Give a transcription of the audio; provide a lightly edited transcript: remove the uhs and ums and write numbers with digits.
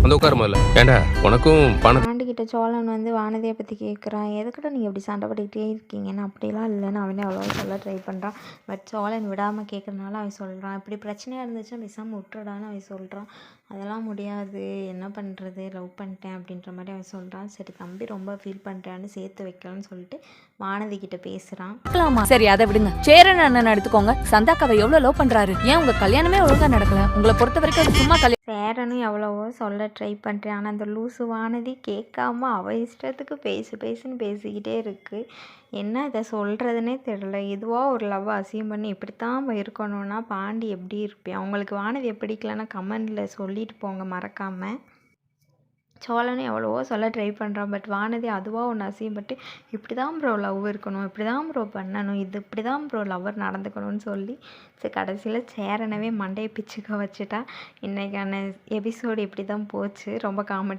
வந்து உட்காரு முதல்ல. ஏன்டா உனக்கும் பணம் பாண்டிக்கிட்ட சோழன் வந்து வானதியை பற்றி கேட்குறான். எதுக்கிட்ட நீங்கள் இப்படி சண்டை போட்டுக்கிட்டே இருக்கீங்கன்னு. அப்படிலாம் இல்லைன்னு அவனே அவ்வளோவா சொல்ல ட்ரை பண்ணுறான். பட் சோழன் விடாமல் கேட்குறதுனால அவன் சொல்கிறான். இப்படி பிரச்சனையாக இருந்துச்சுன்னா பேசாமல் விட்டுடான்னு அவன் சொல்கிறான். அதெல்லாம் முடியாது, என்ன பண்ணுறது, லவ் பண்ணிட்டேன் அப்படின்ற மாதிரி அவன் சொல்கிறான். சரி தம்பி ரொம்ப ஃபீல் பண்ணுறான்னு சேர்த்து வைக்கலான்னு சொல்லிட்டு வானதி கிட்ட பேசுகிறான். சரி அதை விடுங்க. சேரன் அண்ணன் எடுத்துக்கோங்க. சந்தாக்காவை எவ்வளவு லவ் பண்றாரு. ஏன் உங்க கல்யாணமே ஒழுங்கா நடக்கல? உங்களை பொறுத்த வரைக்கும் சும்மா சேரனும் எவ்வளவோ சொல்ல ட்ரை பண்ணுறேன். ஆனால் அந்த லூசு வானதி கேட்காம அவ இஷ்டத்துக்கு பேசுன்னு பேசிக்கிட்டே இருக்குது. என்ன இதை சொல்கிறதுனே தெரில. இதுவாக ஒரு லவ் அசீவ் பண்ணி இப்படித்தான் இருக்கணும்னா பாண்டி எப்படி இருப்பேன்? அவங்களுக்கு வானதியை பிடிக்கலன்னா கமெண்டில் சொல்லிட்டு போங்க மறக்காமல். சோழனும் எவ்வளவோ சொல்ல ட்ரை பண்ணுறான். பட் வானதி அதுவாக ஒன்று அசியப்பட்டு இப்படி தான் ப்ரோ லவ் இருக்கணும், இப்படி தான் ப்ரோ பண்ணணும், இது இப்படி தான் ப்ரோ லவ்வர் நடந்துக்கணும்னு சொல்லி சரி கடைசியில் சேரனவே மண்டையை பிச்சுக்க வச்சுட்டா. இன்றைக்கான எபிசோடு இப்படி தான் போச்சு. ரொம்ப காமெடி.